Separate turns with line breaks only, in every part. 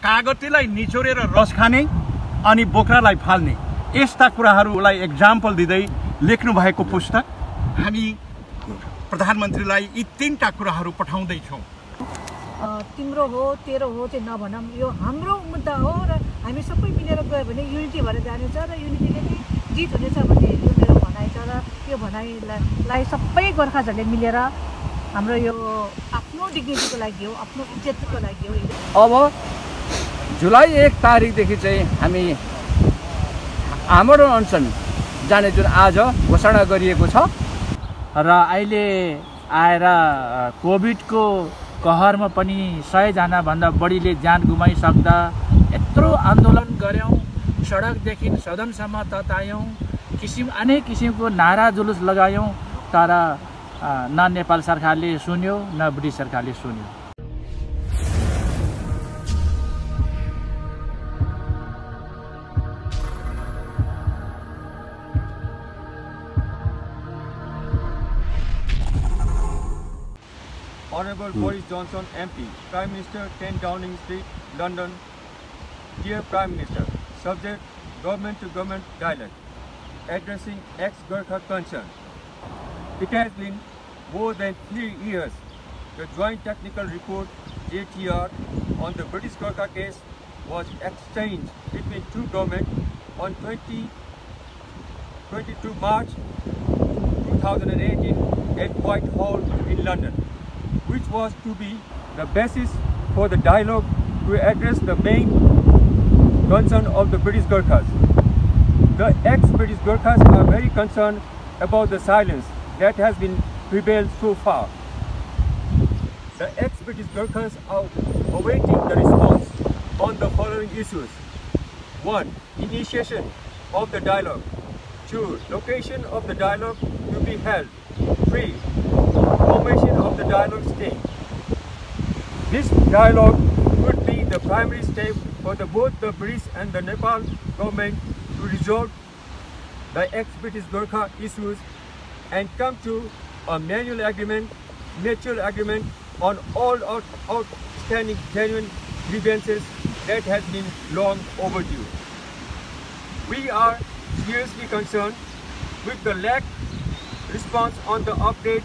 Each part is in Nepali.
कागतीलाई निचोरेर रस खाने अनि बोक्रालाई फाल्ने यस्ता कुराहरूलाई एक्जाम्पल दिँदै लेख्नु भएको पुस्तक हामी प्रधानमन्त्रीलाई यी तीनटा कुराहरू पठाउँदै छौं।
तिम्रो हो तेरो हो चाहिँ नभनौं, यो हाम्रो मुद्दा हो र हामी सबै मिलेर गयो भने युनिटी भएर जानेछ र युनिटीले नै जित हुनेछ भन्ने यो मेरो भनाइ छ र यो भनाइलाई सबै गोर्खाहरूले मिलेर हाम्रो यो आफ्नो डिग्निटीको लागि हो, आफ्नो इज्जतको लागि हो।
अब जुलाई 1 तारिखदेखि चाहिँ हामी आमरण अनसन जाने जुन आज घोषणा गरिएको छ
र अहिले आएर कोभिडको कहरमा पनि 100 जना भन्दा बढीले ज्यान गुमाइसक्दा यत्रो आन्दोलन गर्यौं, सडकदेखि सदनसम्म ततायौं, अनेक किसिमको नारा जुलुस लगायौं, तर न नेपाल सरकारले सुन्यो न ब्रिटिस सरकारले सुन्यो।
Honorable Boris Johnson MP, Prime Minister, 10 Downing Street, London. Dear Prime Minister, subject government to government dialogue, addressing ex-Gurkha concern. It has been more than 3 years. The Joint Technical Report JTR on the British Gurkha case was exchanged between two governments on 22 March 2018 at Whitehall in London, which was to be the basis for the dialogue to address the main concern of the British Gurkhas. The ex-British Gurkhas are very concerned about the silence that has been prevailed so far. The ex-British Gurkhas are awaiting the response on the following issues. 1. Initiation of the dialogue. 2. Location of the dialogue to be held. 3. Formation of the dialogue stage. This dialogue would be the primary step for both the British and the Nepal government to resolve the ex-British Gurkha issues and come to a mutual agreement on all outstanding genuine grievances that has been long overdue. We are seriously concerned with the lack response on the update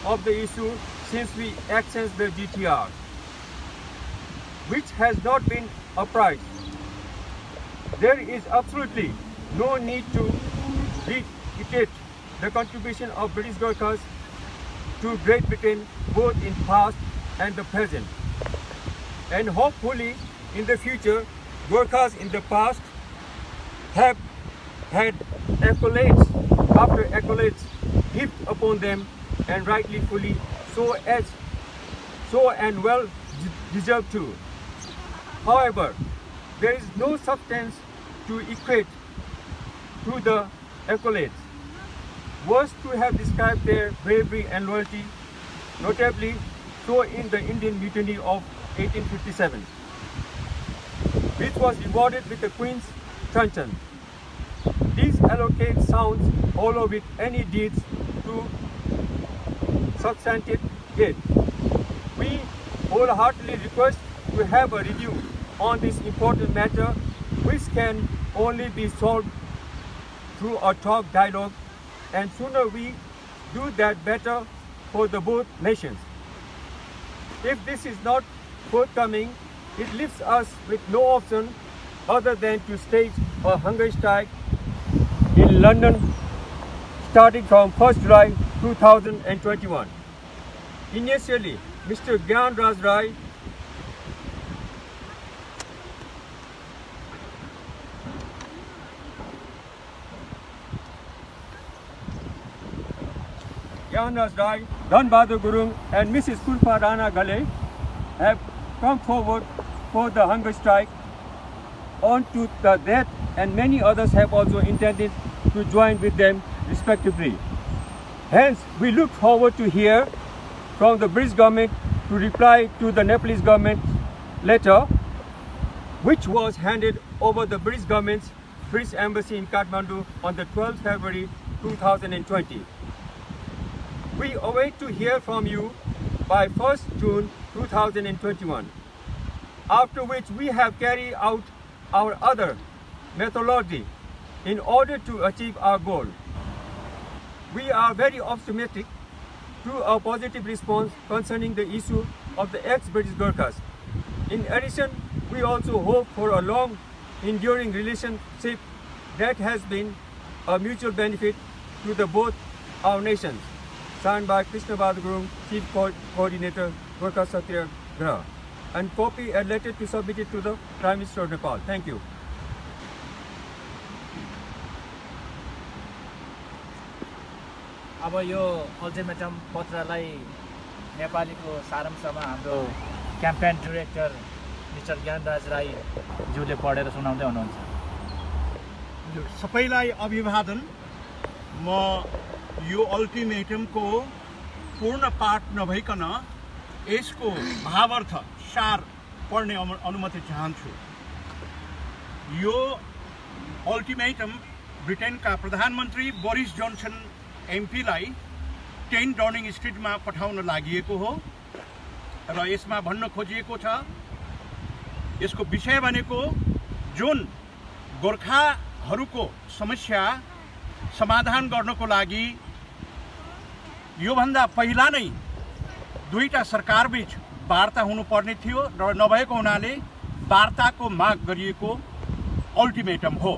of the issue since we accessed the GTR, which has not been apprised. There is absolutely no need to reiterate the contribution of British Gurkhas to Great Britain both in past and the present. And hopefully in the future, Gurkhas in the past have had accolades after accolades heaped upon them, and rightly fully so and well deserved too. However, there is no substance to equate to the accolades. Worse to have described their bravery and loyalty, notably so in the Indian Mutiny of 1857, which was rewarded with the Queen's truncheon. These accolades sounds hollow with any deeds to substantiate it. We wholeheartedly request to have a review on this important matter, which can only be solved through a talk dialogue, and sooner we do that better for the both nations. If this is not forthcoming, it leaves us with no option other than to stage a hunger strike in London starting from 1st July 2021. Initially, Mr. Gyan Raj Rai, Dhan Bahadur Gurung and Mrs. Kulpa Rana Gale have come forward for the hunger strike on to the death, and many others have also intended to join with them respectively. Hence, we look forward to hear from the British government to reply to the Nepalese government letter, which was handed over the British government's British embassy in Kathmandu on the 12th February 2020. We await to hear from you by 1st June 2021. after which we have carried out our other methodology in order to achieve our goal. We are very optimistic through our positive response concerning the issue of the ex-British Gurkhas. In addition, we also hope for a long enduring relationship that has been a mutual benefit to the both our nations. Signed by Krishna Badar Gurung, Chief Coordinator, Gorkha Satyagraha, and copy a letter to submit it to the Prime Minister of Nepal. Thank you.
अब यो अल्टिमेटम पत्रलाई नेपालीको सारांशमा हाम्रो campaign director mister Gyanraj Rai ज्यूले पढेर सुनाउँदै हुनुहुन्छ।
सबैलाई अभिवादन। म यो अल्टिमेटमको पूर्ण पाठ नभइकन यसको भावार्थ सार पढ्ने अनुमति चाहन्छु। यो अल्टिमेटम ब्रिटेनका प्रधानमन्त्री बोरिस जोन्सन एमपीलाई 10 डाउनिङ स्ट्रिटमा पठाउन लागिएको हो र यसमा भन्न खोजिएको छ यसको विषय भनेको जुन गोर्खाहरूको समस्या समाधान गर्नको लागि योभन्दा पहिला नै दुईटा सरकारबीच वार्ता हुनुपर्ने थियो र नभएको हुनाले वार्ताको माग गरिएको अल्टिमेटम हो।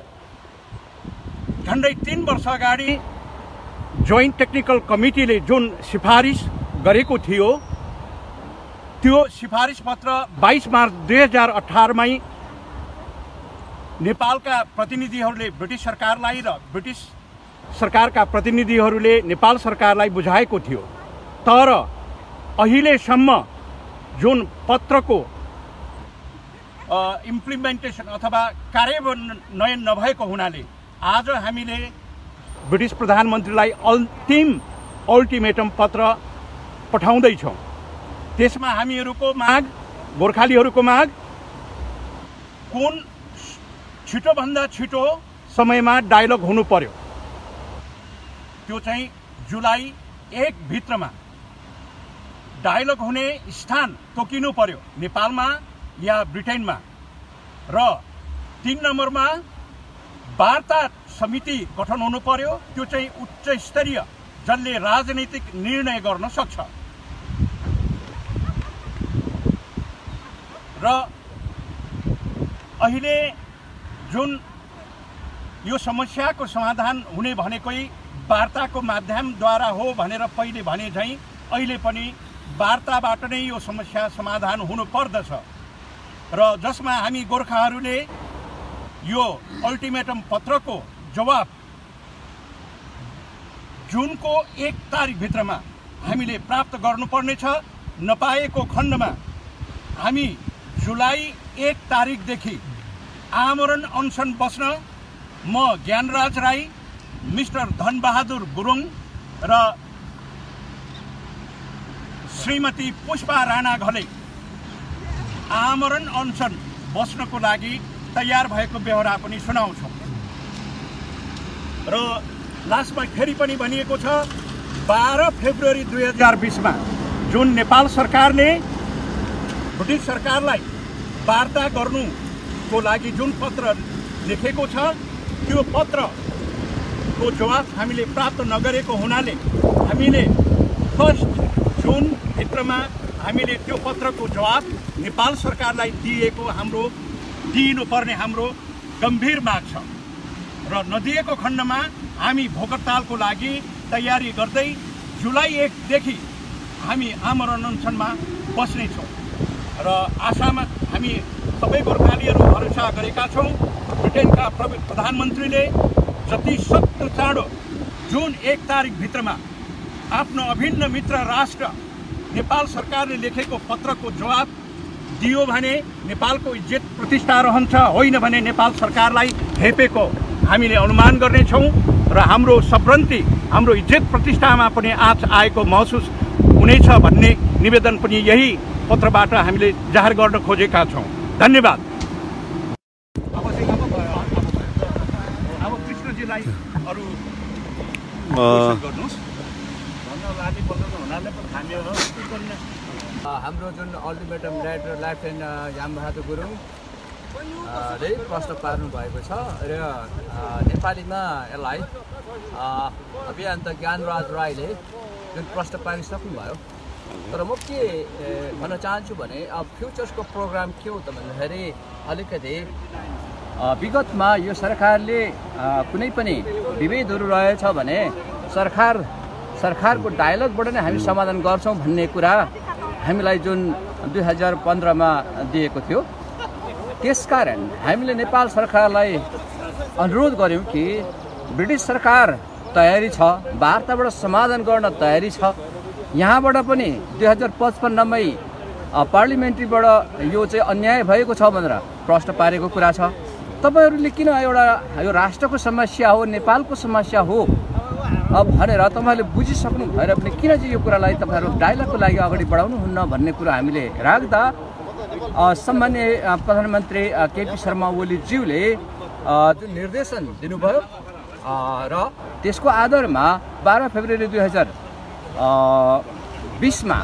झन्डै 3 वर्ष अगाडि जोइन्ट टेक्निकल कमिटीले जुन सिफारिस गरेको थियो त्यो सिफारिस पत्र 22 मार्च 2018 मै नेपालका प्रतिनिधिहरूले ब्रिटिश सरकारलाई र ब्रिटिश सरकारका प्रतिनिधिहरूले नेपाल सरकारलाई बुझाएको थियो। तर अहिलेसम्म जुन पत्रको इम्प्लिमेन्टेसन अथवा कार्यान्वयन नभएको हुनाले आज हामीले ब्रिटिश प्रधानमन्त्रीलाई अन्तिम अल्टिमेटम पत्र पठाउँदैछौँ। त्यसमा हामीहरूको माग गोर्खालीहरूको माग कुन छिटोभन्दा छिटो समयमा डायलग हुनु पर्यो त्यो चाहिँ जुलाई 1 भित्रमा डायलग हुने स्थान तोकिनु पर्यो नेपालमा या ब्रिटेनमा र 3 नम्बरमा वार्ता समिति गठन हुनु पर्यो त्यो चाहिँ उच्च स्तरीय जसले राजनीतिक निर्णय गर्न सक्छ र अहिले जुन यो समस्याको समाधान हुने भनेकै वार्ताको माध्यमद्वारा हो भनेर पहिले भने झैं अहिले पनि वार्ताबाट नै यो समस्या समाधान हुनु पर्दछ र जसमा हामी गोर्खाहरूले यो अल्टिमेटम पत्रको जवाब जुनको 1 तारिक भित्रमा हामीले प्राप्त गर्नुपर्नेछ। नपाएको खण्डमा हामी जुलाई 1 तारिकदेखि आमरण अनसन बस्न म ज्ञानराज राई, मिस्टर धनबहादुर गुरुङ र श्रीमती पुष्पा राणा घले आमरण अनसन बस्नको लागि तयार भएको बेहोरा पनि सुनाउँछौँ। र लास्टमा फेरि पनि भनिएको छ 12 फेब्रुअरी 2020 मा जुन नेपाल सरकारले ब्रिटिश सरकारलाई वार्ता गर्नुको लागि जुन पत्र लेखेको छ त्यो पत्रको जवाफ हामीले प्राप्त नगरेको हुनाले हामीले 1 जुन भित्रमा हामीले त्यो पत्रको जवाफ नेपाल सरकारलाई दिनुपर्ने हाम्रो गम्भीर माग छ र नदिएको खण्डमा हामी भोकहडतालको लागि तयारी गर्दै जुलाई 1 देखि हामी आमरण अनसनमा बस्नेछौँ र आशामा हामी सबै गोर्खालीहरू भरोसा गरेका छौँ ब्रिटेनका प्रधानमन्त्रीले जति सक्दो चाँडो जुन 1 तारिक भित्रमा आफ्नो अभिन्न मित्र राष्ट्र नेपाल सरकारले लेखेको पत्रको जवाब दियो भने नेपालको इज्जत प्रतिष्ठा रहन्छ, होइन भने नेपाल सरकारलाई हेपेको हामीले अनुमान गर्नेछौँ र हाम्रो सबरन्ती हाम्रो इज्जत प्रतिष्ठामा पनि आँच आएको महसुस हुनेछ भन्ने निवेदन पनि यही पत्रबाट हामीले जाहेर गर्न खोजेका छौँ। धन्यवाद। अब कृष्णजीलाई अरू गर्नुहोस्।
हाम्रो जुन ultimatum letter lieutenant Yam Bahadur Gurung ले प्रश्न पार्नु भएको छ र नेपालीमा यसलाई अभियन्ता ज्ञानराज राईले जुन प्रश्न पारिसक्नुभयो। तर म के भन्न चाहन्छु भने अब फ्युचर्सको प्रोग्राम के हो त भन्दाखेरि अलिकति विगतमा यो सरकारले कुनै पनि विभेदहरू रहेछ भने सरकारको डायलगबाट नै हामी समाधान गर्छौँ भन्ने कुरा हामीलाई जुन 2015मा दिएको थियो। त्यसकारण हामीले नेपाल सरकारलाई अनुरोध गर्यौँ कि ब्रिटिस सरकार तयारी छ, वार्ताबाट समाधान गर्न तयारी छ। यहाँबाट पनि 2055मै पार्लिमेन्ट्रीबाट यो चाहिँ अन्याय भएको छ भनेर प्रश्न पारेको कुरा छ। तपाईहरूले किन एउटा यो राष्ट्रको समस्या हो, नेपालको समस्या हो भनेर तपाईँहरूले बुझिसक्नु भएर पनि किन चाहिँ यो कुरालाई तपाईँहरू डायलगको लागि अगाडि बढाउनुहुन्न भन्ने कुरा हामीले राख्दा सम्माननीय प्रधानमन्त्री केपी शर्मा ओलीज्यूले जुन निर्देशन दिनुभयो र त्यसको आधारमा 12 फेब्रुअरी 2020मा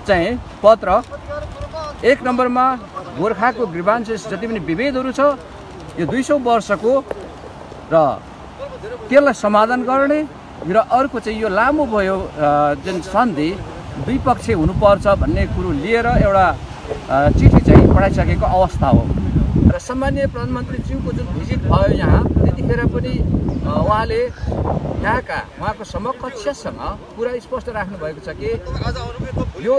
चाहिँ पत्र 1 नम्बरमा गोर्खाको ग्रिभान्सेस जति पनि विभेदहरू छ यो 200 वर्षको र त्यसलाई समाधान गर्ने र अर्को चाहिँ यो लामो भयो जुन सन्धि द्विपक्षीय हुनुपर्छ भन्ने कुरो लिएर एउटा चिठी चाहिँ पठाइसकेको अवस्था हो। र सम्माननीय प्रधानमन्त्रीज्यूको जुन भिजिट भयो यहाँ त्यतिखेर पनि उहाँले उहाँको समकक्षसँग पुरा स्पष्ट राख्नु भएको छ कि यो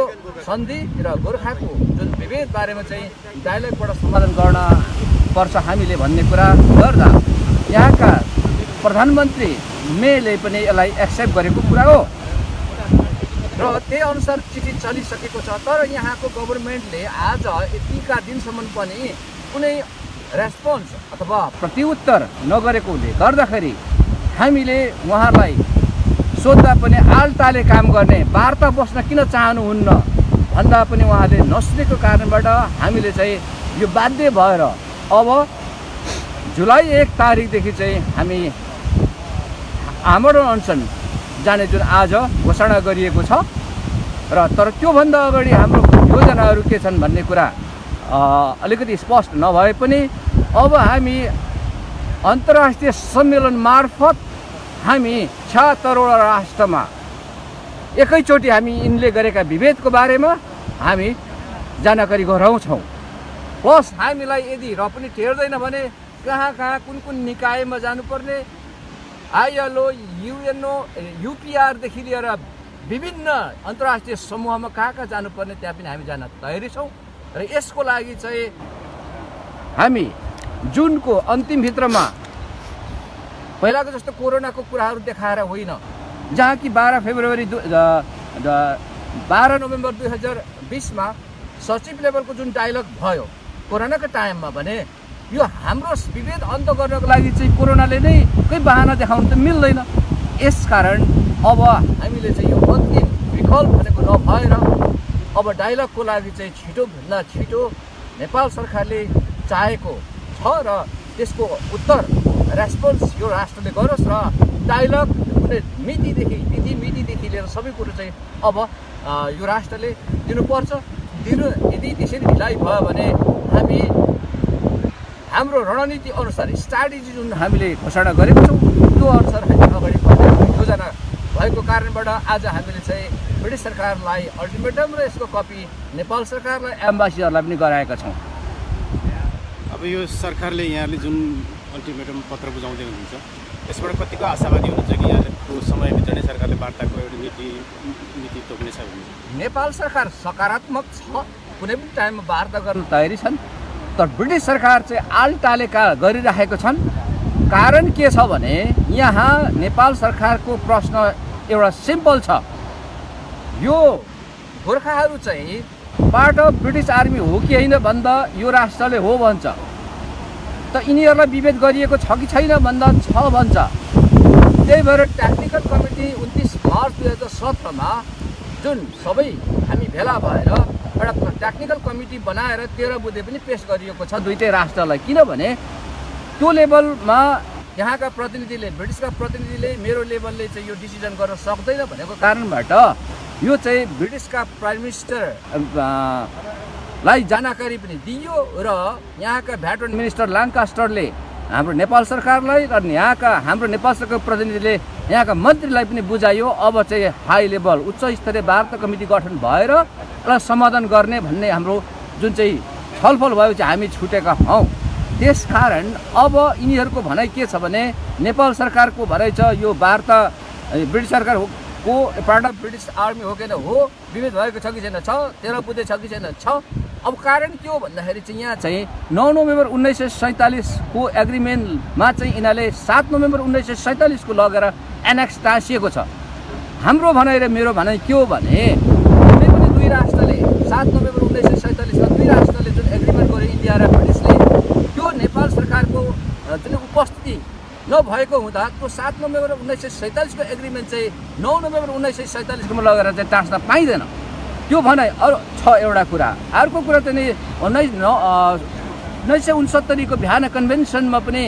सन्धि र गोर्खाको जुन विभेद बारेमा चाहिँ डायलगबाट समाधान गर्न पर्छ हामीले भन्ने कुरा गर्दा यहाँका प्रधानमन्त्री मेले पनि यसलाई एक्सेप्ट गरेको कुरा हो र त्यही अनुसार चिठी चलिसकेको छ। तर यहाँको गभर्मेन्टले आज यतिका दिनसम्म पनि कुनै रेस्पोन्स अथवा प्रत्युत्तर नगरेकोले गर्दाखेरि हामीले उहाँलाई सोद्धा पनि आलटाले काम गर्ने वार्ता बस्न किन चाहनुहुन्न भन्दा पनि उहाँले नसुनेको कारणबाट हामीले चाहिँ यो बाध्य भएर अब जुलाई 1 तारिकदेखि चाहिँ हामी आमरण अनसन जाने जुन आज घोषणा गरिएको छ। र तर त्योभन्दा अगाडि हाम्रो योजनाहरू के छन् भन्ने कुरा अलिकति स्पष्ट नभए पनि अब हामी अन्तर्राष्ट्रिय सम्मेलन मार्फत हामी 76वटा राष्ट्रमा एकैचोटि हामी यिनले गरेका विभेदको बारेमा हामी जानकारी गराउँछौँ। प्लस हामीलाई यदि र पनि टेर्दैन भने कहाँ कुन निकायमा जानुपर्ने ILO, UNO, UPR देखि लिएर विभिन्न अन्तर्राष्ट्रिय समूहमा कहाँ जानुपर्ने त्यहाँ पनि हामी जान तयारी छौँ। र यसको लागि चाहिँ हामी जुनको अन्तिमभित्रमा पहिलाको जस्तो कोरोनाको कुराहरू देखाएर होइन, जहाँ कि 12 नोभेम्बर 2020मा सचिव लेभलको जुन डायलग भयो कोरोनाको टाइममा भने यो हाम्रो विभेद अन्त गर्नको लागि चाहिँ कोरोनाले नै कोही बहाना देखाउनु त मिल्दैन। यसकारण अब हामीले चाहिँ यो अन्तिम विकल्प भनेको नभएर अब डायलगको लागि चाहिँ छिटोभन्दा छिटो नेपाल सरकारले चाहेको छ र त्यसको उत्तर रेस्पोन्स यो राष्ट्रले गरोस् र डायलग कुनै मितिदेखि लिएर सबै कुरो चाहिँ अब यो राष्ट्रले दिनुपर्छ। यदि त्यसरी ढिलाइ भयो भने हामी हाम्रो रणनीति अनुसार स्ट्राटेजी जुन हामीले घोषणा गरेको छौँ त्यो अनुसार हामी अगाडि बढ्ने योजना भएको कारणबाट आज हामीले चाहिँ ब्रिटिस सरकारलाई अल्टिमेटम र यसको कपी नेपाल सरकारलाई एम्बासीडरलाई पनि गराएका छौँ।
अब यो सरकारले यहाँले जुन अल्टिमेटम पत्र बुझाउँदै हुनुहुन्छ यसबाट कतिको आशावादी हुनुहुन्छ कि यहाँको समयभित्र नै सरकारले वार्ताको एउटा नीति तोक्नेछ?
नेपाल सरकार सकारात्मक छ, कुनै पनि टाइममा वार्ता गर्न तयारी छन्। तर ब्रिटिस सरकार चाहिँ आलटाले गरिराखेको छन्। कारण के छ भने यहाँ नेपाल सरकारको प्रश्न एउटा सिम्पल छ, यो गोर्खाहरू चाहिँ पार्ट अफ ब्रिटिस आर्मी हो कि होइन भन्दा यो राष्ट्रले हो भन्छ, त यिनीहरूलाई विभेद गरिएको छ कि छैन भन्दा छ भन्छ। त्यही भएर टेक्निकल कमिटी 29 मार्च 2017मा जुन सबै हामी भेला भएर एउटा टेक्निकल कमिटी बनाएर 13 बुँदे पनि पेश गरिएको छ दुईटै राष्ट्रलाई। किनभने त्यो लेभलमा यहाँका प्रतिनिधिले ब्रिटिसका प्रतिनिधिले मेरो लेभलले चाहिँ यो डिसिजन गर्न सक्दैन भनेको कारणबाट यो चाहिँ ब्रिटिसका प्राइम मिनिस्टर लाई जानकारी पनि दियो र यहाँका भेटरन मिनिस्टर लाङ्कास्टरले हाम्रो नेपाल सरकारलाई र हाम्रो नेपाल सरकारको प्रतिनिधिले यहाँका मन्त्रीलाई पनि बुझायो अब चाहिँ हाई लेभल उच्च स्तरीय वार्ता कमिटी गठन भएर र समाधान गर्ने भन्ने हाम्रो जुन चाहिँ छलफल भयो चाहिँ हामी छुटेका हौँ। त्यसकारण अब यिनीहरूको भनाइ के छ भने नेपाल सरकारको भनाइ छ यो वार्ता ब्रिटिस सरकारको पार्ट अफ ब्रिटिस आर्मी हो कि हो, विभेद भएको छ कि छैन, छ, 13 बुँदे छ कि छैन, छ। अब कारण के हो भन्दाखेरि चाहिँ यहाँ चाहिँ 9 नोभेम्बर 1947 को एग्रिमेन्टमा चाहिँ यिनीहरूले 7 नोभेम्बर 1947 को लगेर एनेक्स टाँसिएको छ। हाम्रो भनाइ र मेरो भनाइ के हो भने कुनै पनि दुई राष्ट्रले 7 नोभेम्बर 1947 मा दुई राष्ट्रले जुन एग्रिमेन्ट गर्यो इन्डिया र ब्रिटिसले, त्यो नेपाल सरकारको जुन उपस्थिति नभएको हुँदा त्यो 7 नोभेम्बर 1947 को एग्रिमेन्ट चाहिँ 9 नोभेम्बर 1947 को लगेर चाहिँ टाँस्न पाइँदैन। त्यो भनाइ अरू छ एउटा कुरा। अर्को कुरा चाहिँ नि 1969 को भ्याना कन्भेन्सनमा पनि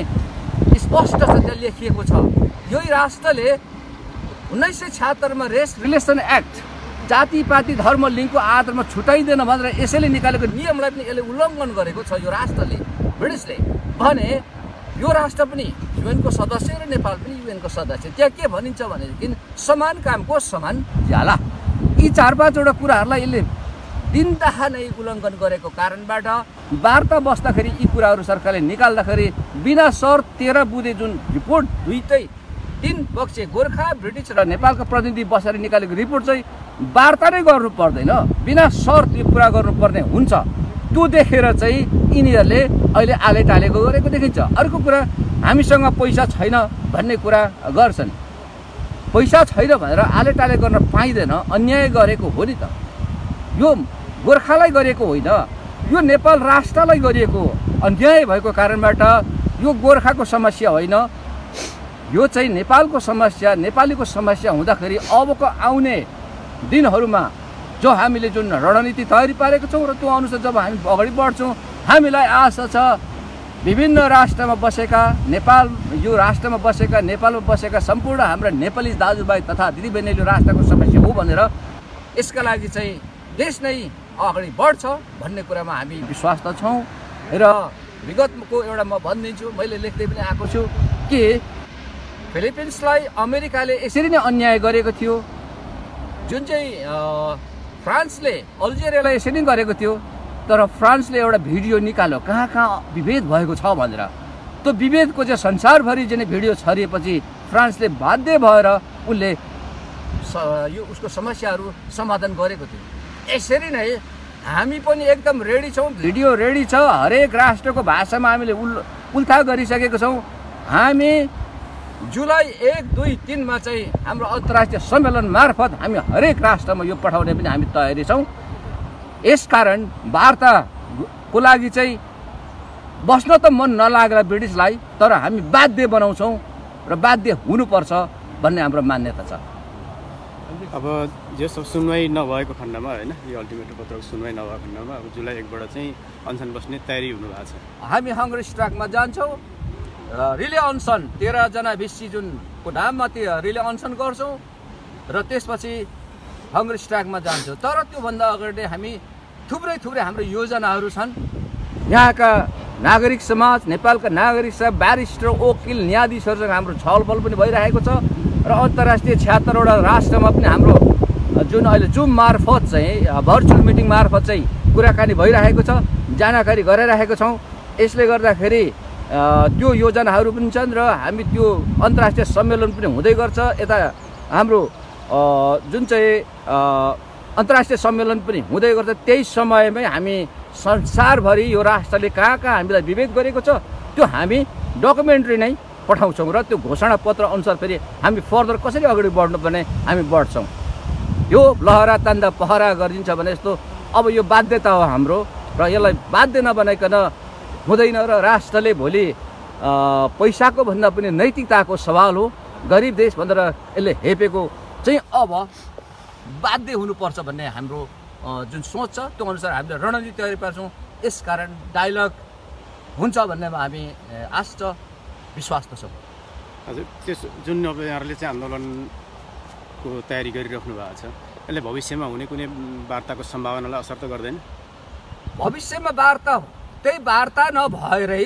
स्पष्ट त्यहाँ लेखिएको छ, यही राष्ट्रले 1976 मा रेस रिलेसन एक्ट जातिपाती धर्म लिङ्गको आधारमा छुटाइँदैन भनेर यसैले निकालेको नियमलाई पनि यसले उल्लङ्घन गरेको छ यो राष्ट्रले, ब्रिटिसले। भने यो राष्ट्र पनि युएनको सदस्य र नेपाल पनि युएनको सदस्य। त्यहाँ के भनिन्छ भनेदेखि समान कामको समान ज्याला। यी 4-5 कुराहरूलाई यसले दिनदाहा नै उल्लङ्घन गरेको कारणबाट वार्ता बस्दाखेरि यी कुराहरू सरकारले निकाल्दाखेरि बिना शर्त 13 बुँदे जुन रिपोर्ट दुईटै 3 पक्ष गोर्खा ब्रिटिस र नेपालको प्रतिनिधि बसेर निकालेको रिपोर्ट चाहिँ वार्ता नै गर्नु पर्दैन, बिना शर्त यो पुरा गर्नुपर्ने हुन्छ। त्यो देखेर चाहिँ यिनीहरूले अहिले आले टालेको गरेको देखिन्छ। अर्को कुरा हामीसँग पैसा छैन भन्ने कुरा गर्छन्। पैसा छैन भनेर आले टाले गर्न पाइँदैन, अन्याय गरेको हो नि त। यो गोर्खालाई गरेको होइन, यो नेपाल राष्ट्रलाई गरिएको अन्याय भएको कारणबाट यो गोर्खाको समस्या होइन, यो चाहिँ नेपालको समस्या, नेपालीको समस्या हुँदाखेरि अबको आउने दिनहरूमा जो हामीले जुन रणनीति तयारी पारेको छौँ र त्यो अनुसार जब हामी अगाडि बढ्छौँ, हामीलाई आशा छ विभिन्न राष्ट्रमा बसेका यो राष्ट्रमा बसेका नेपालमा बसेका सम्पूर्ण हाम्रा नेपाली दाजुभाइ तथा दिदीबहिनीले राष्ट्रको समस्या हो भनेर यसका लागि चाहिँ देश नै अगाडि बढ्छ भन्ने कुरामा हामी विश्वास त छौँ। र विगतको एउटा म भनिदिन्छु, मैले लेख्दै पनि आएको छु कि फिलिपिन्सलाई अमेरिकाले यसरी नै अन्याय गरेको थियो, जुन चाहिँ फ्रान्सले अल्जेरियालाई यसरी नै गरेको थियो। तर फ्रान्सले एउटा भिडियो निकाल्यो कहाँ कहाँ विभेद भएको छ भनेर। त्यो विभेदको चाहिँ संसारभरि चाहिँ भिडियो छरिएपछि फ्रान्सले बाध्य भएर उसले यो उसको समस्याहरू समाधान गरेको थियो। यसरी नै हामी पनि एकदम रेडी छौँ, भिडियो रेडी छ, हरेक राष्ट्रको भाषामा हामीले उल्था गरिसकेको छौँ। हामी जुलाई 1, 2, 3 मा चाहिँ हाम्रो अन्तर्राष्ट्रिय सम्मेलन मार्फत हामी हरेक राष्ट्रमा यो पठाउने पनि हामी तयारी छौँ। यसकारण वार्ताको लागि चाहिँ बस्न त मन नलाग्ला ब्रिटिसलाई, तर हामी बाध्य बनाउँछौँ र बाध्य हुनुपर्छ भन्ने हाम्रो मान्यता छ।
अब जो सुनवाई नभएको खण्डमा होइन, यो अल्टिमेटम पत्रको सुनवाई नभएको खण्डमा अब जुलाई 1 बाट चाहिँ अनसन बस्ने तयारी हुनुभएको छ।
हामी हङ्गर स्ट्राइकमा जान्छौँ र रिले अनसन 13 जना भिसी जुनको नाममा त्यो रिले अनसन गर्छौँ र त्यसपछि हङ्गर स्ट्राइकमा जान्छौँ। तर त्योभन्दा अगाडि हामी थुप्रै हाम्रो योजनाहरू छन्। यहाँका नागरिक समाज, नेपालका नागरिक समाज, ब्यारिस्टर, वकिल, न्यायाधीशहरूसँग हाम्रो छलफल पनि भइरहेको छ र अन्तर्राष्ट्रिय 76 वटा राष्ट्रमा पनि हाम्रो जुन अहिले जुम मार्फत चाहिँ भर्चुअल मिटिङ मार्फत चाहिँ कुराकानी भइरहेको छ, जानकारी गराइरहेको छौँ। यसले गर्दाखेरि त्यो योजनाहरू पनि छन् र हामी त्यो अन्तर्राष्ट्रिय सम्मेलन पनि हुँदै गर्छ। यता हाम्रो जुन चाहिँ अन्तर्राष्ट्रिय सम्मेलन पनि हुँदै गर्छ। त्यही समयमै हामी संसारभरि यो राष्ट्रले कहाँ कहाँ हामीलाई विभेद गरेको छ त्यो हामी डकुमेन्ट्री नै पठाउँछौँ र त्यो घोषणा पत्र अनुसार फेरि हामी फर्दर कसरी अगाडि बढ्नुपर्ने हामी बढ्छौँ। यो लहरा तान्दा पहरा गरिन्छ भने जस्तो अब यो बाध्यता हो हाम्रो र यसलाई बाध्य नबनाइकन हुँदैन र राष्ट्रले भोलि पैसाको भन्दा पनि नैतिकताको सवाल हो। गरिब देश भनेर यसले हेपेको चाहिँ अब बाध्य हुनुपर्छ भन्ने हाम्रो जुन सोच छ त्यो अनुसार हामीले रणनीति तयारी पार्छौँ। यसकारण डायलग हुन्छ भन्नेमा हामी आश छ, विश्वास त छ।
हजुर, त्यस जुन अब यहाँहरूले चाहिँ आन्दोलनको तयारी गरिराख्नु भएको छ, यसले भविष्यमा हुने कुनै वार्ताको सम्भावनालाई असर त गर्दैन?
भविष्यमा वार्ता त्यही वार्ता नभएरै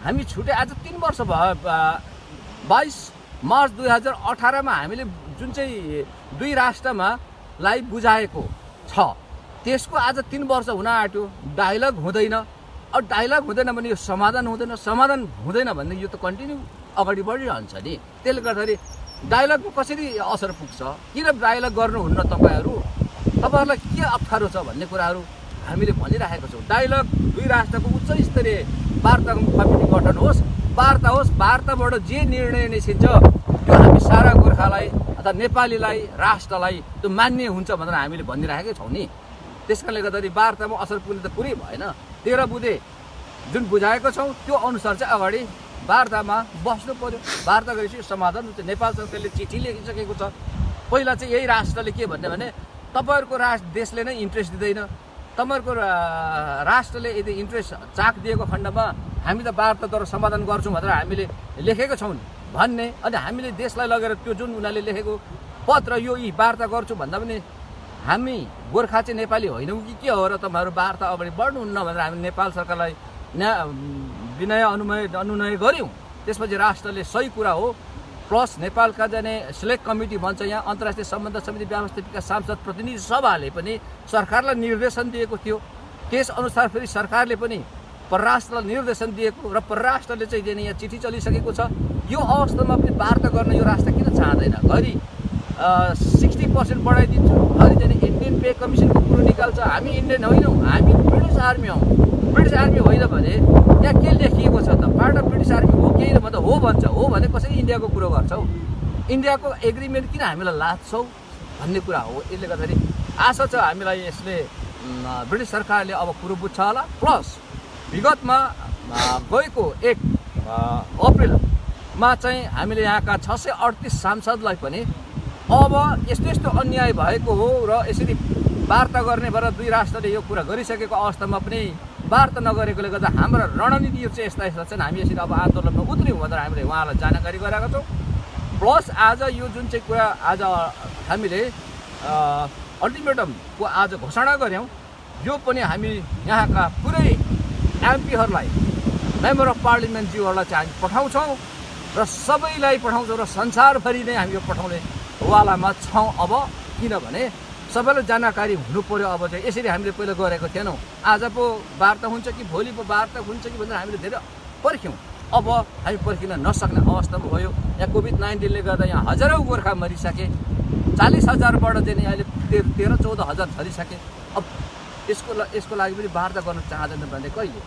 हामी छुटे आज 3 वर्ष भयो। 22 मार्च 2018 मा हामीले जुन चाहिँ दुई राष्ट्रमा लाई बुझाएको छ त्यसको आज 3 वर्ष हुन आँट्यो, डायलग हुँदैन। अब डायलग हुँदैन भने यो समाधान हुँदैन, समाधान हुँदैन भने यो त कन्टिन्यू अगाडि बढिरहन्छ नि। त्यसले गर्दाखेरि डायलगको कसरी असर पुग्छ, किन डायलग गर्नुहुन्न तपाईँहरू, तपाईँहरूलाई के अप्ठ्यारो छ भन्ने कुराहरू हामीले भनिराखेको छौँ। डायलग दुई राष्ट्रको उच्च स्तरीय वार्ता कमिटी गठन होस्, वार्ता होस्, वार्ताबाट जे निर्णय निस्किन्छ त्यो हामी सारा गोर्खालाई अथवा नेपालीलाई राष्ट्रलाई त्यो मान्य हुन्छ भनेर हामीले भनिराखेकै छौँ नि। त्यसकारणले गर्दाखेरि वार्तामा असर पुग्ने त पुरै भएन। 13 बुँदे जुन बुझाएको छौँ त्यो अनुसार चाहिँ अगाडि वार्तामा बस्नु पर्यो। वार्ता गरेपछि समाधान हुन्छ। नेपाल सरकारले चिठी लेखिसकेको छ। पहिला चाहिँ यही राष्ट्रले के भन्ने भने तपाईँहरूको देशले नै इन्ट्रेस्ट दिँदैन, तपाईँहरूको राष्ट्रले यदि इन्ट्रेस्ट चाक दिएको खण्डमा हामी त वार्ताद्वारा समाधान गर्छौँ भनेर हामीले लेखेको छौँ भन्ने। अनि हामीले देशलाई लगेर त्यो जुन उनीहरूले लेखेको पत्र यो यी वार्ता गर्छु भन्दा पनि हामी गोर्खा चाहिँ नेपाली होइनौँ कि के हो र तपाईँहरू वार्ता अगाडि बढ्नुहुन्न भनेर हामी नेपाल सरकारलाई विनय अनुनय गऱ्यौँ। त्यसपछि राष्ट्रले सही कुरा हो प्लस नेपालका जाने सिलेक्ट कमिटी भन्छ यहाँ अन्तर्राष्ट्रिय सम्बन्ध समिति व्यवस्थापिका सांसद प्रतिनिधि सभाले पनि सरकारलाई निर्देशन दिएको थियो। त्यसअनुसार फेरि सरकारले पनि परराष्ट्रलाई निर्देशन दिएको र परराष्ट्रले चाहिँ जाने यहाँ चिठी चलिसकेको छ। यो अवस्थामा पनि वार्ता गर्न यो राष्ट्र किन चाहँदैन? घरि 60% बढाइदिन्छु, घरि चाहिँ इन्डियन पे कमिसनको कुरो निकाल्छ। हामी इन्डियन होइनौँ, हामी ब्रिटिस आर्मी हौँ। ब्रिटिस आर्मी होइन भने त्यहाँ के लेखिएको छ त? पार्ट अफ ब्रिटिस आर्मी हो कि भन्दा हो भन्छ, हो भने कसरी इन्डियाको कुरो गर्छौ? इन्डियाको एग्रिमेन्ट किन हामीलाई लाच्छौ भन्ने कुरा हो। यसले गर्दाखेरि आशा छ हामीलाई यसले ब्रिटिस सरकारले अब कुरो बुझ्छ होला। प्लस विगतमा गएको 1 अप्रिलमा चाहिँ हामीले यहाँका 638 सांसदलाई पनि अब यस्तो यस्तो अन्याय भएको हो र यसरी वार्ता गर्ने भएर दुई राष्ट्रले यो कुरा गरिसकेको अवस्थामा पनि वार्ता नगरेकोले गर्दा हाम्रा रणनीतिहरू चाहिँ यस्ता यस्ता छन्। हामी यसरी अब आन्दोलनमा उत्र्यौँ भनेर हामीले उहाँलाई जानकारी गराएका छौँ। प्लस आज यो जुन चाहिँ कुरा आज हामीले अल्टिमेटमको आज घोषणा गऱ्यौँ यो पनि हामी यहाँका पुरै एमपीहरूलाई मेम्बर अफ पार्लिमेन्टज्यूहरूलाई चाहिँ हामी पठाउँछौँ र सबैलाई पठाउँछौँ र संसारभरि नै हामी यो पठाउने वालामा छौँ। अब किनभने सबैलाई जानकारी हुनु पर्यो। अब चाहिँ यसरी हामीले पहिला गरेको थिएनौँ। आज पो वार्ता हुन्छ कि भोलि पो वार्ता हुन्छ कि भनेर हामीले धेरै पर्ख्यौँ। अब हामी पर्खिन नसक्ने अवस्थामा भयो। यहाँ कोभिड-19ले गर्दा यहाँ हजारौँ गोर्खा मरिसके, 40,000बाट चाहिँ अहिले 13-14,000 झरिसके। अब यसको लागि पनि वार्ता गर्न चाहँदैन भने कहिले?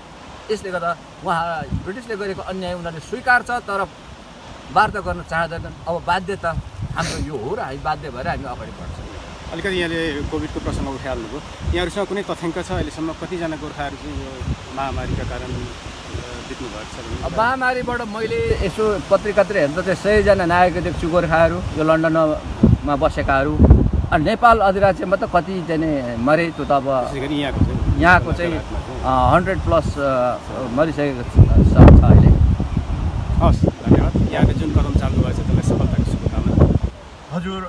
यसले गर्दा उहाँ ब्रिटिसले गरेको अन्याय उनीहरूले स्वीकार छ तर वार्ता गर्न चाहँदैनन्। अब बाध्यता हाम्रो यो हो र हामी बाध्य भएर हामी अगाडि बढ्छौँ।
अलिकति यहाँले कोभिडको प्रसङ्ग उठाइहाल्नुभयो। यहाँहरूसँग कुनै तथ्याङ्क छ अहिलेसम्म कतिजना गोर्खाहरू चाहिँ यो महामारीका कारण बित्नु भएको छ?
अब महामारीबाट मैले यसो पत्रिकातिर हेर्दा चाहिँ 100जना नागरिक देख्छु गोर्खाहरू यो लन्डनमा बसेकाहरू। अनि नेपाल अधिराज्यमा त कति चाहिँ मरे त्यो त अब यहाँको चाहिँ 100+ मरिसकेको छ अहिले।
हस्, धन्यवाद। यहाँले जुन कदम चाल्नु भएको छ त्यसलाई सफलताको शुभकामना।
हजुर,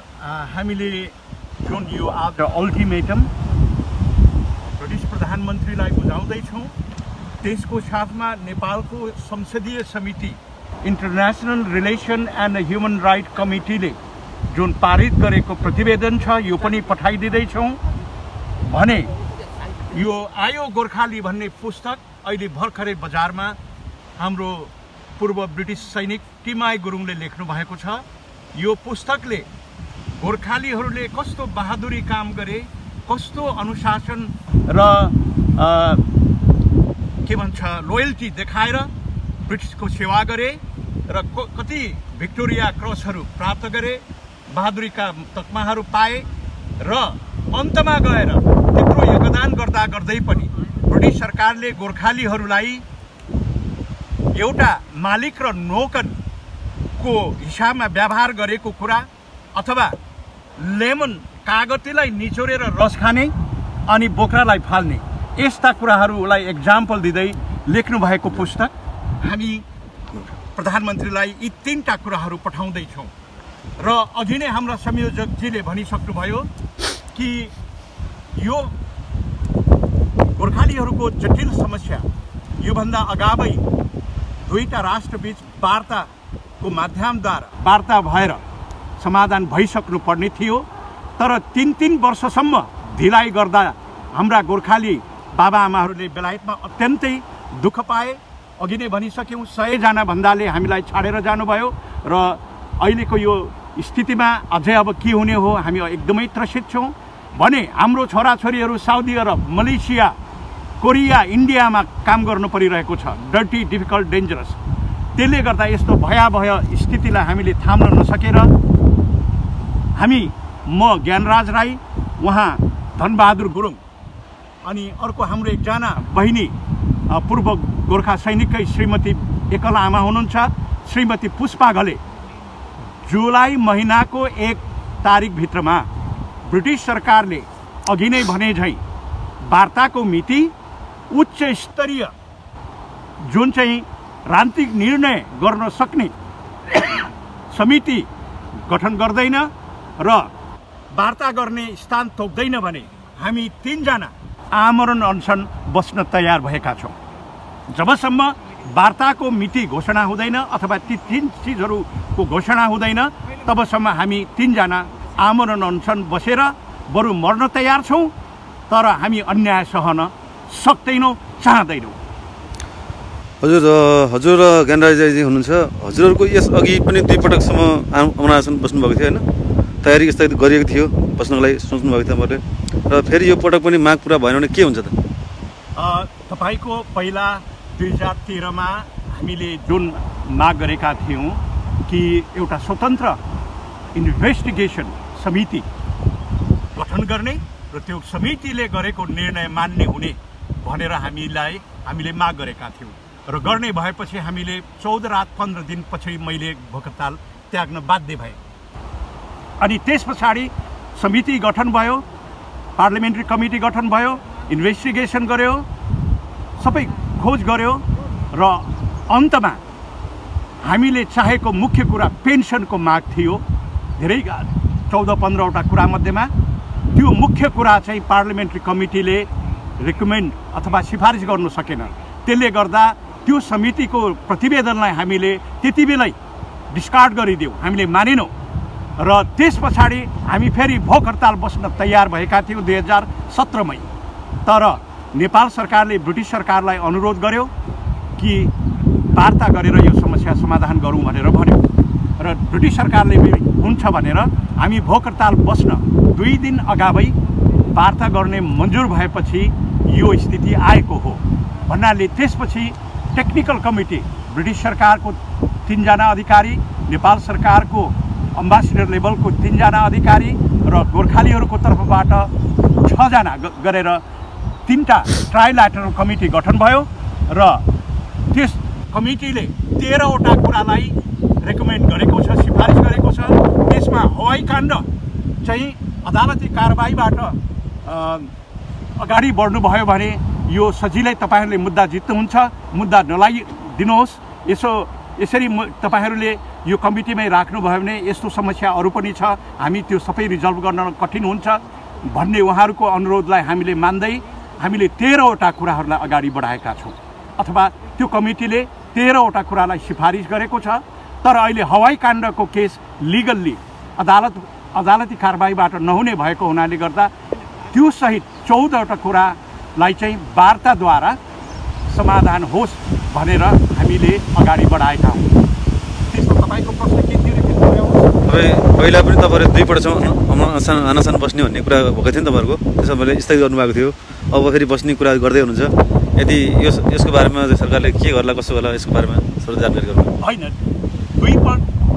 हामीले जुन यो आज अल्टिमेटम ब्रिटिस प्रधानमन्त्रीलाई बुझाउँदैछौँ त्यसको साथमा नेपालको संसदीय समिति international relation and human right कमिटीले जुन पारित गरेको प्रतिवेदन छ यो पनि पठाइदिँदैछौँ। भने यो आयो गोर्खाली भन्ने पुस्तक अहिले भर्खरै बजारमा हाम्रो पूर्व ब्रिटिस सैनिक टिमाई गुरुङले लेख्नु भएको छ। यो पुस्तकले गोर्खालीहरूले कस्तो बहादुरी काम गरे, कस्तो अनुशासन र के भन्छ लोयल्टी देखाएर ब्रिटिसको सेवा गरे र कति भिक्टोरिया क्रसहरू प्राप्त गरे, बहादुरीका तकमाहरू पाए र अन्तमा गएर त्यत्रो योगदान गर्दा गर्दै पनि ब्रिटिस सरकारले गोर्खालीहरूलाई एउटा मालिक र नोकरको हिसाबमा व्यवहार गरेको कुरा अथवा लेमन कागतीलाई निचोरेर रस खाने अनि बोक्रालाई फाल्ने यस्ता कुराहरूलाई एक्जाम्पल दिँदै लेख्नु भएको पुस्तक हामी प्रधानमन्त्रीलाई यी 3टा कुराहरू पठाउँदैछौँ। र अघि नै हाम्रा संयोजकजीले भनिसक्नुभयो कि यो गोर्खालीहरूको जटिल समस्या योभन्दा अगावै दुईटा राष्ट्रबीच वार्ताको माध्यमद्वारा वार्ता भएर समाधान भइसक्नु पर्ने थियो। तर 3 वर्षसम्म ढिलाइ गर्दा हाम्रा गोर्खाली बाबाआमाहरूले बेलायतमा अत्यन्तै दुःख पाए। अघि नै भनिसक्यौँ 100 जना भन्दाले हामीलाई छाडेर जानुभयो र अहिलेको यो स्थितिमा अझै अब के हुने हो हामी एकदमै त्रसित छौँ भने हाम्रो छोराछोरीहरू साउदी अरब, मलेसिया, कोरिया, इन्डियामा काम गर्नु परिरहेको छ। Dirty, difficult, dangerous. त्यसले गर्दा यस्तो भयावह स्थितिलाई हामीले थाम्न नसकेर म ज्ञानराज राई, उहाँ धनबहादुर गुरुङ अनि अर्को हाम्रो एकजना बहिनी पूर्व गोर्खा सैनिककै श्रीमती एकला आमा हुनुहुन्छ, श्रीमती पुष्पा घले, जुलाई महिनाको 1 तारिकभित्रमा ब्रिटिस सरकारले अघि नै भने झैँ वार्ताको मिति उच्च स्तरीय जुन चाहिँ राजनीतिक निर्णय गर्न सक्ने समिति गठन गर्दैन र वार्ता गर्ने स्थान तोक्दैन भने हामी 3 जना आमरण अनसन बस्न तयार भएका छौँ। जबसम्म वार्ताको मिति घोषणा हुँदैन अथवा ती 3 चिजहरूको घोषणा हुँदैन तबसम्म हामी 3 जना आमरण अनसन बसेर बरु मर्न तयार छौँ। तर हामी अन्याय सहन सक्दैनौँ, चाहदैनौँ।
हजुर ज्ञानराजजी हुनुहुन्छ। हजुरहरूको यस अघि पनि 2 पटकसम्म आमरण अनसन बस्नुभएको थियो होइन? तयारी स्थगित गरिएको थियो बस्नको लागि सोच्नुभएको थियो मैले, र फेरि यो पटक पनि माग पुरा भएन भने के हुन्छ त?
तपाईँको पहिला 2013 मा हामीले जुन माग गरेका थियौँ कि एउटा स्वतन्त्र इन्भेस्टिगेसन समिति गठन गर्ने र त्यो समितिले गरेको निर्णय मान्ने हुने भनेर हामीले माग गरेका थियौँ र गर्ने भएपछि हामीले 14 रात 15 दिन पछि मैले भोकताल त्याग्न बाध्य भएँ। अनि त्यस पछाडि समिति गठन भयो, पार्लियामेन्ट्री कमिटी गठन भयो, इन्भेस्टिगेसन गर्यो, सबै खोज गर्यो र अन्तमा हामीले चाहेको मुख्य कुरा पेन्सनको माग थियो। धेरै 14-15 वटा कुरा मध्येमा त्यो मुख्य कुरा चाहिँ पार्लियामेन्ट्री कमिटीले रिकमेन्ड अथवा सिफारिस गर्न सकेन। त्यसले गर्दा त्यो समितिको प्रतिवेदनलाई हामीले त्यति बेलै डिस्कार्ड गरिदियौँ, हामीले मानेनौँ र त्यस पछाडि हामी फेरि भोक हडताल बस्न तयार भएका थियौँ 2017 मै। तर नेपाल सरकारले ब्रिटिस सरकारलाई अनुरोध गर्यो कि वार्ता गरेर यो समस्या समाधान गरौँ भनेर भन्यो र ब्रिटिस सरकारले हुन्छ भनेर हामी भोक हडताल बस्न 2 दिन अगावै वार्ता गर्ने मन्जुर भएपछि यो स्थिति आएको हो भन्नाले त्यसपछि टेक्निकल कमिटी ब्रिटिस सरकारको 3 जना अधिकारी, नेपाल सरकारको अम्बासिडर लेभलको 3 जना अधिकारी र गोर्खालीहरूको तर्फबाट 6 जना गरेर 3टा ट्राइल्याटरल कमिटी गठन भयो र त्यस कमिटीले 13 वटा कुरालाई रेकमेन्ड गरेको छ, सिफारिस गरेको छ। त्यसमा हवाई काण्ड चाहिँ अदालती कारबाहीबाट अगाडि बढ्नुभयो भने यो सजिलै तपाईँहरूले मुद्दा जित्नुहुन्छ, मुद्दा नलागिदिनुहोस्। यसरी तपाईँहरूले यो कमिटीमै राख्नुभयो भने यस्तो समस्या अरू पनि छ, हामी त्यो सबै रिजल्भ गर्न कठिन हुन्छ भन्ने उहाँहरूको अनुरोधलाई हामीले मान्दै हामीले 13 वटा कुराहरूलाई अगाडि बढाएका छौँ अथवा त्यो कमिटीले 13 वटा कुरालाई सिफारिस गरेको छ। तर अहिले हवाई काण्डको केस लिगल्ली अदालती कारबाहीबाट नहुने भएको हुनाले गर्दा त्यो सहित 14 वटा कुरालाई चाहिँ वार्ताद्वारा समाधान होस् भनेर हामीले अगाडि बढाएका हौँ। त्यसमा तपाईँको प्रश्न के थियो?
पहिला पनि तपाईँहरू 2 पटकसम्म अनसन बस्ने भन्ने कुरा भएको थियो नि तपाईँहरूको, त्यसमा मैले स्थगित गर्नुभएको थियो। अब फेरि बस्ने कुरा गर्दै हुनुहुन्छ। यदि यसको बारेमा सरकारले के गर्ला कसो गर्ला यसको बारेमा थोरै जानकारी गर्नु।
होइन,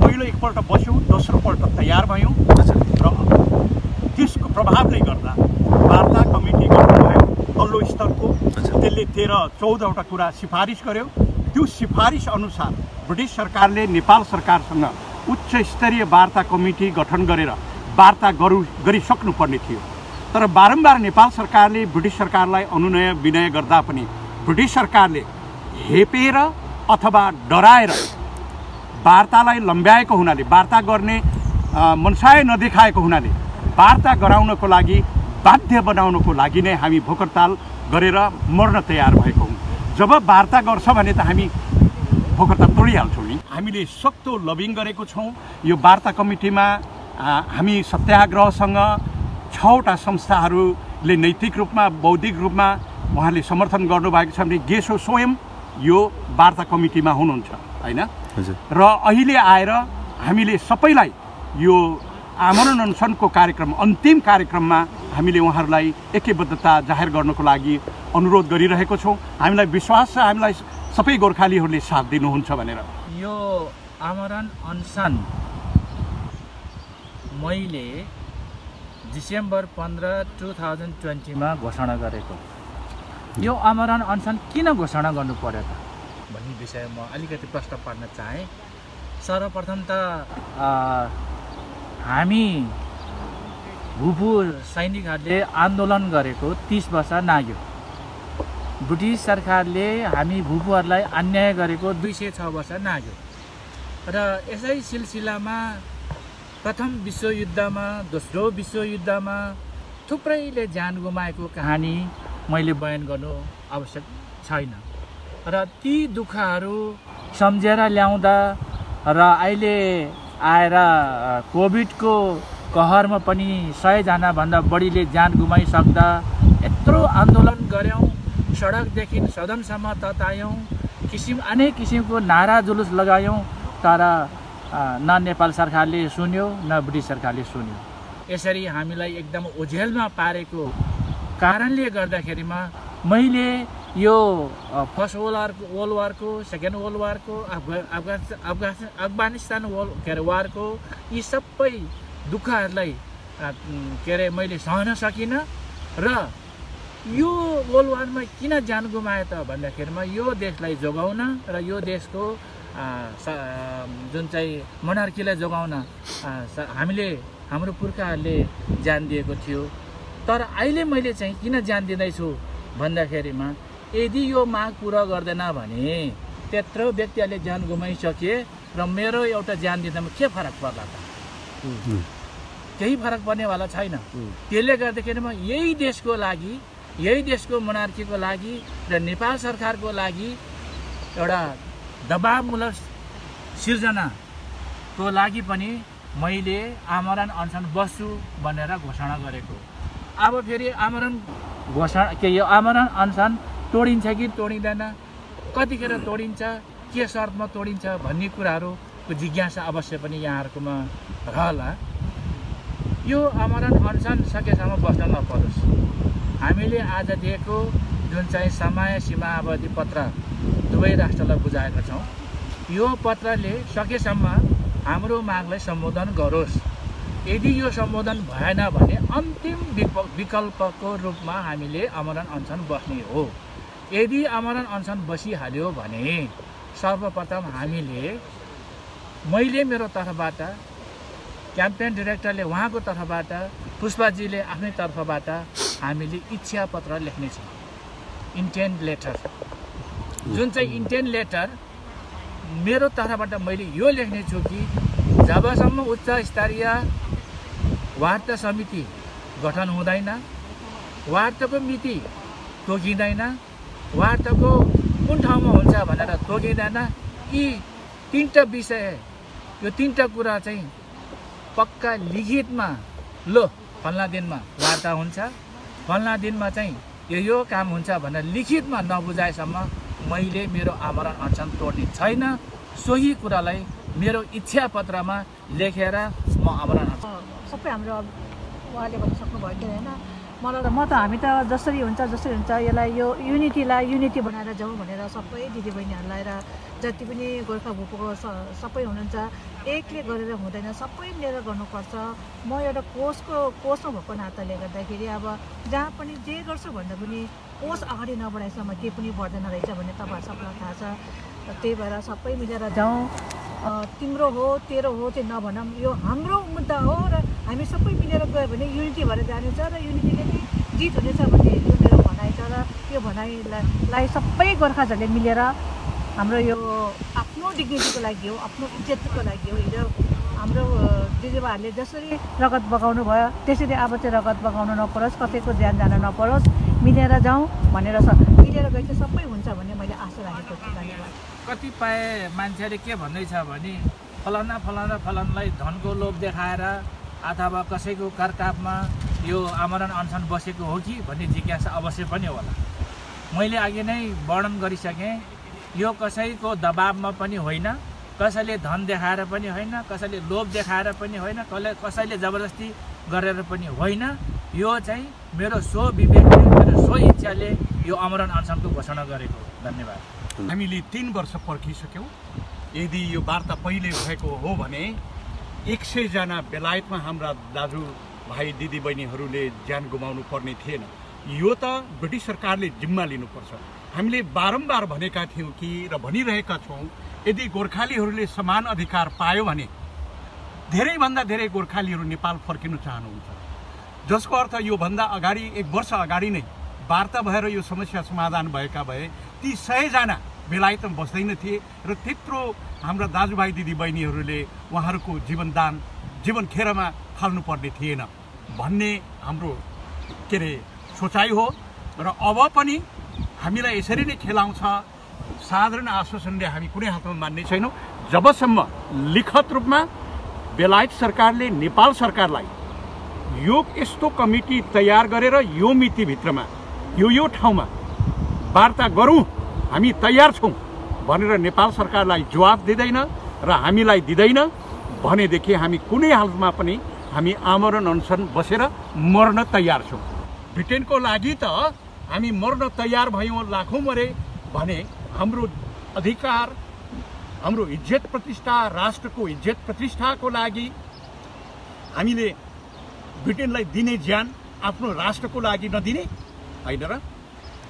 पहिलो एकपल्ट बस्यौँ, दोस्रो पल्ट तयार भयौँ र त्यसको प्रभावले गर्दा वार्ता कमिटी गठन भयो तल्लो स्तरको। त्यसले 13-14 वटा कुरा सिफारिस गर्यो। त्यो सिफारिस अनुसार ब्रिटिस सरकारले नेपाल सरकारसँग उच्च स्तरीय वार्ता कमिटी गठन गरेर वार्ता गरिसक्नुपर्ने थियो। तर बारम्बार नेपाल सरकारले ब्रिटिस सरकारलाई अनुनय विनय गर्दा पनि ब्रिटिस सरकारले हेपेर अथवा डराएर वार्तालाई लम्ब्याएको हुनाले, वार्ता गर्ने मनसाय नदेखाएको हुनाले वार्ता गराउनको लागि बाध्य बनाउनको लागि नै हामी भोकरताल गरेर मर्न तयार भएको हौँ। जब वार्ता गर्छ भने त हामी भोकरताल तोडिहाल्छौँ नि। हामीले सक्दो लबिङ गरेको छौँ। यो वार्ता कमिटीमा हामी सत्याग्रहसँग 6वटा संस्थाहरूले नैतिक रूपमा बौद्धिक रूपमा उहाँले समर्थन गर्नुभएको छ भने गेसो स्वयं यो वार्ता कमिटीमा हुनुहुन्छ हैन। र अहिले आएर हामीले सबैलाई यो आमरण अनसनको कार्यक्रम अन्तिम कार्यक्रममा हामीले उहाँहरूलाई एकबद्धता जाहेर गर्नको लागि अनुरोध गरिरहेको छौँ। हामीलाई विश्वास छ हामीलाई सबै गोर्खालीहरूले साथ दिनुहुन्छ भनेर।
यो आमरण अनसन मैले डिसेम्बर 15, 2020 घोषणा गरेको। यो आमरण अनसन किन घोषणा गर्नु पर्यो त भन्ने विषयमा अलिकति प्रश्न पार्न चाहे। सर्वप्रथम त हामी भूपू सैनिकहरूले आन्दोलन गरेको 30 वर्ष नाग्यो। ब्रिटिस सरकारले हामी भूपूहरूलाई अन्याय गरेको 206 वर्ष नाग्यो। र यसै सिलसिलामा प्रथम विश्वयुद्धमा, दोस्रो विश्वयुद्धमा थुप्रैले ज्यान गुमाएको कहानी मैले बयान गर्नु आवश्यक छैन। र ती दुःखहरू सम्झेर ल्याउँदा र अहिले आएर कोभिडको कहरमा पनि 100 जनाभन्दा बढीले ज्यान गुमाइसक्दा यत्रो आन्दोलन गऱ्यौँ, सडकदेखि सदनसम्म ततायौँ, अनेक किसिमको नारा जुलुस लगायौँ, तर न नेपाल सरकारले सुन्यो न ब्रिटिस सरकारले सुन्यो। यसरी हामीलाई एकदम ओझेलमा पारेको कारणले गर्दाखेरिमा मैले यो फर्स्ट वर्ल्ड वारको, सेकेन्ड वर्ल्ड वारको, अफगानिस्तान वारको यी सबै दुःखहरूलाई मैले सहन सकिनँ। र यो वर्ल्ड वारमा किन ज्यान गुमाए त भन्दाखेरिमा यो देशलाई जोगाउन र यो देशको जुन चाहिँ मोनार्कीलाई जोगाउन हाम्रो पुर्खाहरूले ज्यान दिएको थियो। तर अहिले मैले चाहिँ किन ज्यान दिँदैछु भन्दाखेरिमा यदि यो माग पुरा गर्दैन भने त्यत्रो व्यक्तिहरूले ज्यान गुमाइसके र मेरो एउटा ज्यान दिँदामा के फरक पर्ला त? केही फरक पर्नेवाला छैन। त्यसले गर्दाखेरिमा यही देशको लागि, यही देशको मोनार्कीको लागि र नेपाल सरकारको लागि एउटा दबावमूलक सिर्जनाको लागि पनि मैले आमरण अनसन बस्छु भनेर घोषणा गरेको। अब फेरि यो आमरण अनसन तोडिन्छ कि तोडिँदैन, कतिखेर तोडिन्छ, के शर्तमा तोडिन्छ भन्ने कुराहरूको जिज्ञासा अवश्य पनि यहाँहरूकोमा रहला। यो आमरण अनसन सकेसम्म बस्न नपरोस्। हामीले आज दिएको जुन चाहिँ समय सीमावधि पत्र दुवै राष्ट्रलाई बुझाएका छौँ, यो पत्रले सकेसम्म हाम्रो मागलाई सम्बोधन गरोस्। यदि यो सम्बोधन भएन भने अन्तिम विकल्पको रूपमा हामीले आमरण अनसन बस्ने हो। यदि आमरण अनसन बसिहाल्यो भने सर्वप्रथम मैले मेरो तर्फबाट, क्याम्पेन डाइरेक्टरले उहाँको तर्फबाट, पुष्पाजीले आफ्नै तर्फबाट हामीले इच्छा पत्र लेख्नेछौँ, इन्टेन्ट लेटर। जुन चाहिँ इन्टेन्ट लेटर मेरो तर्फबाट मैले यो लेख्नेछु कि जबसम्म उच्च स्तरीय वार्ता समिति गठन हुँदैन, वार्ताको मिति तोकिँदैन, वार्ताको कुन ठाउँमा हुन्छ भनेर तोकिँदैन, यी 3टा विषय, यो 3टा कुरा चाहिँ पक्का लिखितमा लो फल्ना दिनमा वार्ता हुन्छ, फल्ना दिनमा चाहिँ यो काम हुन्छ भनेर लिखितमा नबुझाएसम्म मैले मेरो आमरण अनसन तोड्ने छैन। सोही कुरालाई मेरो इच्छा पत्रमा लेखेर म आमरण
सबै हाम्रो उहाँले भनिसक्नु भयो कि होइन, हामी त जसरी हुन्छ यसलाई यो युनिटी बनाएर जाउँ भनेर सबै दिदीबहिनीहरूलाई र जति पनि गोर्खा भूपूको सबै हुनुहुन्छ, एकले गरेर हुँदैन, सबै मिलेर गर्नुपर्छ। म एउटा कोषमा भएको नाताले गर्दाखेरि अब जहाँ पनि जे गर्छु भन्दा पनि कोष अगाडि नबढाएसम्म के पनि बढ्दैन रहेछ भन्ने तपाईँहरू सबैलाई थाहा छ। त्यही भएर सबै मिलेर जाउँ। तिम्रो हो तेरो हो चाहिँ नभनौँ, यो हाम्रो मुद्दा हो र हामी सबै मिलेर गयो भने युनिटी भएर जानेछ र युनिटीले नै जित हुनेछ भन्ने यो मेरो भनाइ छ। र यो भनाइलाई सबै गोर्खाहरूले मिलेर हाम्रो यो आफ्नो डिग्निटीको लागि हो, आफ्नो इज्जतको लागि हो। हिजो हाम्रो दिदीबहाहरूले जसरी रगत बगाउनु भयो त्यसरी अब चाहिँ रगत बगाउनु नपरोस्, कसैको ज्यान जान नपरोस्, मिलेर जाउँ भनेर मिलेर गए चाहिँ सबै हुन्छ भन्ने मैले आशा राखेको छु। धन्यवाद।
कतिपय मान्छेले के भन्दैछ भने फलानालाई धनको लोभ देखाएर अथवा कसैको करकापमा यो आमरण अनसन बसेको हो कि भन्ने जिज्ञासा अवश्य पनि होला। मैले अघि नै वर्णन गरिसकेँ, यो कसैको दबाबमा पनि होइन, कसैले धन देखाएर पनि होइन, कसैले लोभ देखाएर पनि होइन, कसैले जबरजस्ती गरेर पनि होइन। यो चाहिँ मेरो स्वविवेकले, मेरो स्वइच्छाले यो आमरण अनसनको घोषणा गरेको। धन्यवाद।
हामीले 3 वर्ष पर्खिसक्यौँ। यदि यो वार्ता पहिले भएको हो भने 100 जना बेलायतमा हाम्रा दाजुभाइ दिदीबहिनीहरूले ज्यान गुमाउनु पर्ने थिएन। यो त ब्रिटिस सरकारले जिम्मा लिनुपर्छ। हामीले बारम्बार भनेका थियौँ कि र भनिरहेका छौँ, यदि गोर्खालीहरूले समान अधिकार पायो भने धेरैभन्दा धेरै गोर्खालीहरू नेपाल फर्किनु चाहनुहुन्छ, जसको अर्थ योभन्दा अगाडि 1 वर्ष अगाडि नै वार्ता भएर यो समस्या समाधान भएका भए ती 100 जना बेलायतमा बस्दैन थिए र त्यत्रो हाम्रा दाजुभाइ दिदीबहिनीहरूले उहाँहरूको जीवन खेरमा फाल्नुपर्ने थिएन भन्ने हाम्रो सोचाइ हो। र अब पनि हामीलाई यसरी नै खेलाउँछ। साधारण आश्वासनले हामी कुनै हातमा मान्ने छैनौँ जबसम्म लिखित रूपमा बेलायत सरकारले नेपाल सरकारलाई यो यस्तो कमिटी तयार गरेर यो मितिभित्रमा यो ठाउँमा वार्ता गरौँ, हामी तयार छौँ भनेर नेपाल सरकारलाई जवाफ दिँदैन र हामीलाई दिँदैन भनेदेखि हामी कुनै हालतमा पनि हामी आमरण अनसन बसेर मर्न तयार छौँ। ब्रिटेनको लागि त हामी मर्न तयार भयौँ, लाखौँ मरे भने हाम्रो अधिकार, हाम्रो इज्जत प्रतिष्ठा, राष्ट्रको इज्जत प्रतिष्ठाको लागि हामीले ब्रिटेनलाई दिने ज्यान आफ्नो राष्ट्रको लागि नदिने होइन र?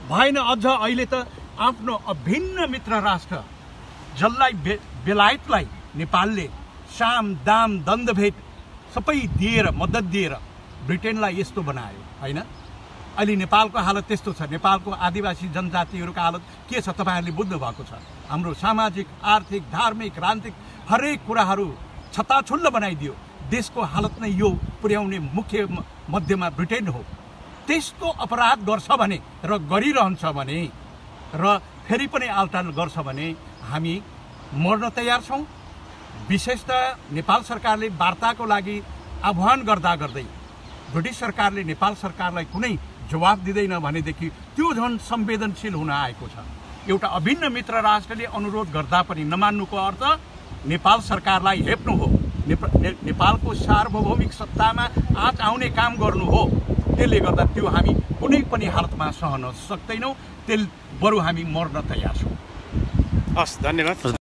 भएन। अझ अहिले त आफ्नो अभिन्न मित्र राष्ट्र जसलाई बेलायतलाई नेपालले साम दाम दण्डभेद सबै दिएर मद्दत दिएर ब्रिटेनलाई यस्तो बनायो होइन। अहिले नेपालको हालत त्यस्तो छ। नेपालको आदिवासी जनजातिहरूको हालत के छ तपाईँहरूले बुझ्नु भएको छ। हाम्रो सामाजिक, आर्थिक, धार्मिक, राजनीतिक हरेक कुराहरू छताछुल्ल बनाइदियो। देशको हालत नै यो पुर्याउने मुख्य मध्यमा ब्रिटेन हो। त्यस्तो अपराध गर्छ भने र गरिरहन्छ भने र फेरि पनि आलटाल गर्छ भने हामी मर्न तयार छौँ। विशेषतः नेपाल सरकारले वार्ताको लागि आह्वान गर्दा गर्दै ब्रिटिस सरकारले नेपाल सरकारलाई कुनै जवाफ दिँदैन भनेदेखि त्यो झन् संवेदनशील हुन आएको छ। एउटा अभिन्न मित्र राष्ट्रले अनुरोध गर्दा पनि नमान्नुको अर्थ नेपाल सरकारलाई हेप्नु हो, नेपालको सार्वभौमिक सत्तामा आँच आउने काम गर्नु हो। त्यसले गर्दा त्यो हामी कुनै पनि हालतमा सहन सक्दैनौँ। बरु हामी मर्न तयार छौँ।
हस्, धन्यवाद।